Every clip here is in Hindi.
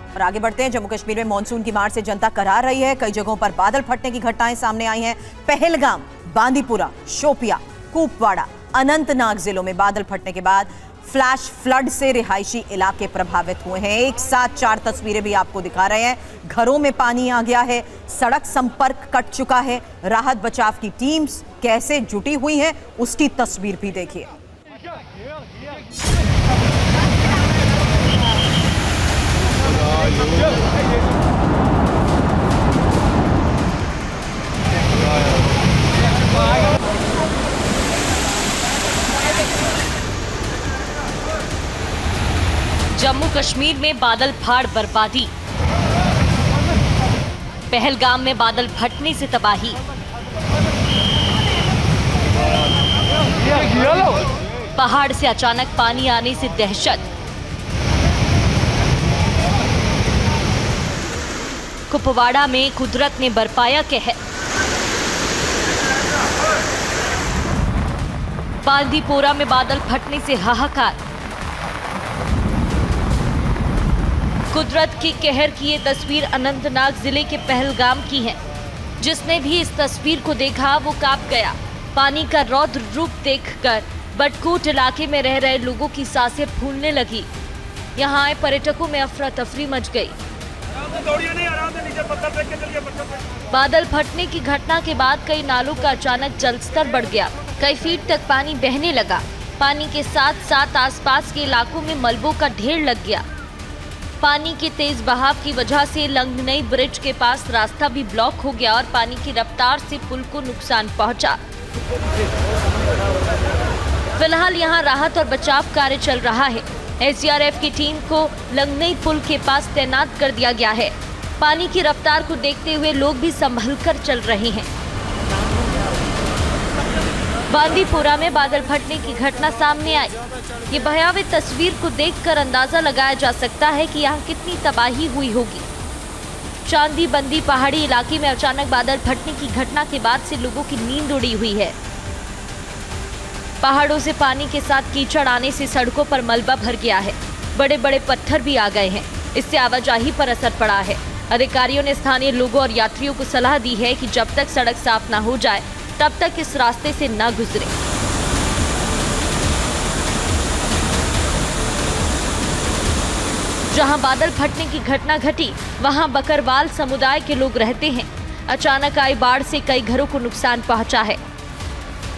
और आगे बढ़ते हैं। जम्मू कश्मीर में मानसून की मार से जनता करार रही है। कई जगहों पर बादल फटने की घटनाएं सामने आई हैं। पहलगाम, बांदीपुरा, शोपिया, कुपवाड़ा, अनंतनाग जिलों में बादल फटने के बाद फ्लैश फ्लड से रिहायशी इलाके प्रभावित हुए हैं। एक साथ 4 तस्वीरें भी आपको दिखा रहे हैं। घरों में पानी आ गया है, सड़क संपर्क कट चुका है। राहत बचाव की टीम्स कैसे जुटी हुई हैं, उसकी तस्वीर भी देखिए। जम्मू कश्मीर में बादल फाड़ बर्बादी, पहलगाम में बादल फटने से तबाही, पहाड़ से अचानक पानी आने से दहशत, कुपवाड़ा में कुदरत ने बरपाया कहर, बांदीपोरा में बादल फटने से हाहाकार। कुदरत की कहर की ये तस्वीर अनंतनाग जिले के पहलगाम की है। जिसने भी इस तस्वीर को देखा वो कांप गया। पानी का रौद्र रूप देखकर बटकूट इलाके में रह रहे लोगों की सांसें फूलने लगी। यहाँ आए पर्यटकों में अफरा तफरी मच गई। बादल फटने की घटना के बाद कई नालों का अचानक जलस्तर बढ़ गया। कई फीट तक पानी बहने लगा। पानी के साथ साथ आसपास के इलाकों में मलबों का ढेर लग गया। पानी के तेज बहाव की वजह से लंगनई ब्रिज के पास रास्ता भी ब्लॉक हो गया और पानी की रफ्तार से पुल को नुकसान पहुंचा। फिलहाल यहां राहत और बचाव कार्य चल रहा है। एसडीआरएफ की टीम को लंगनई पुल के पास तैनात कर दिया गया है। पानी की रफ्तार को देखते हुए लोग भी संभलकर चल रहे हैं। बांदीपुरा में बादल फटने की घटना सामने आई। ये भयावह तस्वीर को देखकर अंदाजा लगाया जा सकता है कि यहाँ कितनी तबाही हुई होगी। चांदी बंदी पहाड़ी इलाके में अचानक बादल फटने की घटना के बाद से लोगों की नींद उड़ी हुई है। पहाड़ों से पानी के साथ कीचड़ आने से सड़कों पर मलबा भर गया है। बड़े बड़े पत्थर भी आ गए हैं। इससे आवाजाही पर असर पड़ा है। अधिकारियों ने स्थानीय लोगों और यात्रियों को सलाह दी है कि जब तक सड़क साफ न हो जाए तब तक इस रास्ते से न गुजरे। जहां बादल फटने की घटना घटी वहां बकरवाल समुदाय के लोग रहते हैं। अचानक आई बाढ़ से कई घरों को नुकसान पहुंचा है।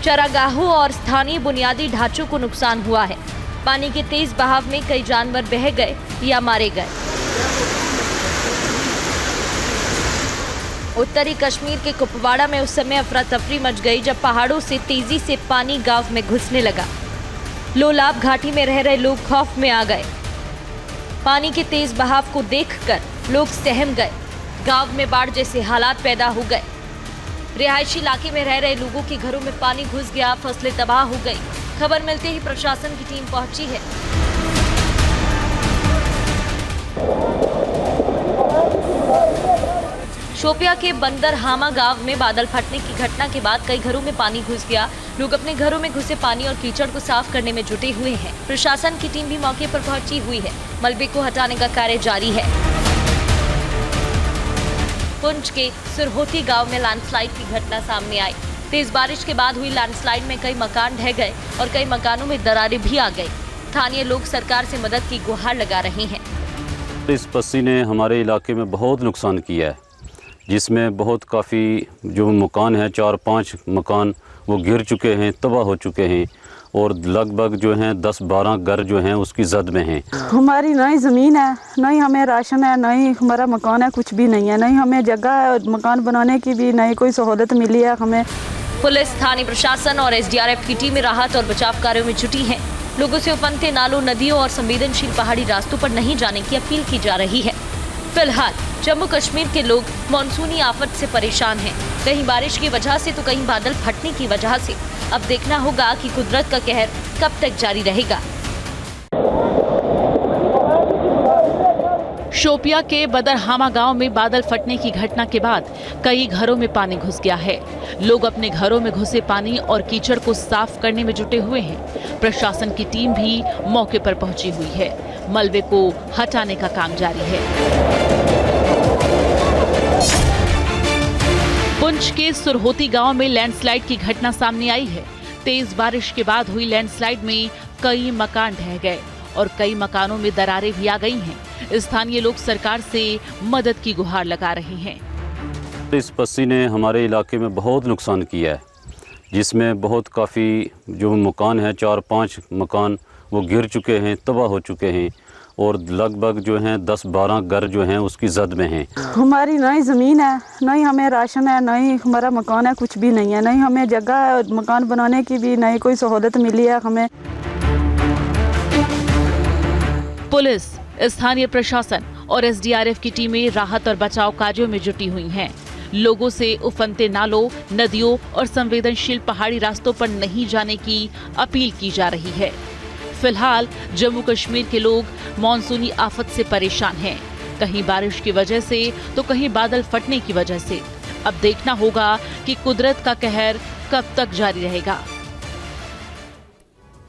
चरागाहों और स्थानीय बुनियादी ढांचों को नुकसान हुआ है। पानी के तेज बहाव में कई जानवर बह गए या मारे गए। उत्तरी कश्मीर के कुपवाड़ा में उस समय अफरा तफरी मच गई जब पहाड़ों से तेजी से पानी गांव में घुसने लगा। लोलाब घाटी में रह रहे लोग खौफ में आ गए। पानी के तेज बहाव को देखकर लोग सहम गए। गांव में बाढ़ जैसे हालात पैदा हो गए। रिहायशी इलाके में रह रहे लोगों के घरों में पानी घुस गया। फसलें तबाह हो गई। खबर मिलते ही प्रशासन की टीम पहुंची है। शोपिया के बंदरहामा गांव में बादल फटने की घटना के बाद कई घरों में पानी घुस गया। लोग अपने घरों में घुसे पानी और कीचड़ को साफ करने में जुटे हुए हैं। प्रशासन की टीम भी मौके पर पहुंची हुई है। मलबे को हटाने का कार्य जारी है। पुंछ के सुरहोती गांव में लैंडस्लाइड की घटना सामने आई। तेज बारिश के बाद हुई लैंडस्लाइड में कई मकान ढह गए और कई मकानों में दरारें भी आ गई। स्थानीय लोग सरकार से मदद की गुहार लगा रहे हैं। इस पस्सी ने हमारे इलाके में बहुत नुकसान किया है, जिसमें बहुत काफ़ी जो मकान है 4-5 मकान वो गिर चुके हैं, तबाह हो चुके हैं और लगभग जो हैं 10-12 घर जो हैं उसकी जद में हैं। हमारी ना ही ज़मीन है, ना ही हमें राशन है, ना ही हमारा मकान है, कुछ भी नहीं है। ना ही हमें जगह है मकान बनाने की भी, ना ही कोई सहूलत मिली है हमें। पुलिस, स्थानीय प्रशासन और एसडीआरएफ की टीमें राहत और बचाव कार्यों में जुटी हैं। लोगों से उफनते नालों, नदियों और संवेदनशील पहाड़ी रास्तों पर नहीं जाने की अपील की जा रही है। फिलहाल जम्मू कश्मीर के लोग मानसूनी आफत से परेशान हैं। कहीं बारिश की वजह से तो कहीं बादल फटने की वजह से। अब देखना होगा कि कुदरत का कहर कब तक जारी रहेगा। शोपिया के बदरहामा गांव में बादल फटने की घटना के बाद कई घरों में पानी घुस गया है। लोग अपने घरों में घुसे पानी और कीचड़ को साफ करने में जुटे हुए हैं। प्रशासन की टीम भी मौके पर पहुंची हुई है। मलबे को हटाने का काम जारी है। पुंछ के सुरहोती गांव में लैंडस्लाइड की घटना सामने आई है। तेज बारिश के बाद हुई लैंडस्लाइड में कई मकान ढह गए और कई मकानों में दरारें भी आ गई हैं। स्थानीय लोग सरकार से मदद की गुहार लगा रहे हैं। इस पस्सी ने हमारे इलाके में बहुत नुकसान किया है, जिसमें बहुत काफ़ी जो मकान है 4-5 मकान वो गिर चुके हैं, तबाह हो चुके हैं और लगभग जो हैं 10-12 घर जो हैं उसकी जद में हैं। हमारी ना ही ज़मीन है, ना ही हमें राशन है, ना ही हमारा मकान है, कुछ भी नहीं है, ना ही हमें जगह है मकान बनाने की भी, ना ही कोई सहूलत मिली है हमें। पुलिस, स्थानीय प्रशासन और एसडीआरएफ की टीमें राहत और बचाव कार्यों में जुटी हुई हैं। लोगों से उफनते नालों, नदियों और संवेदनशील पहाड़ी रास्तों पर नहीं जाने की अपील की जा रही है। फिलहाल जम्मू कश्मीर के लोग मॉनसूनी आफत से परेशान हैं, कहीं बारिश की वजह से तो कहीं बादल फटने की वजह से। अब देखना होगा कि कुदरत का कहर कब तक जारी रहेगा।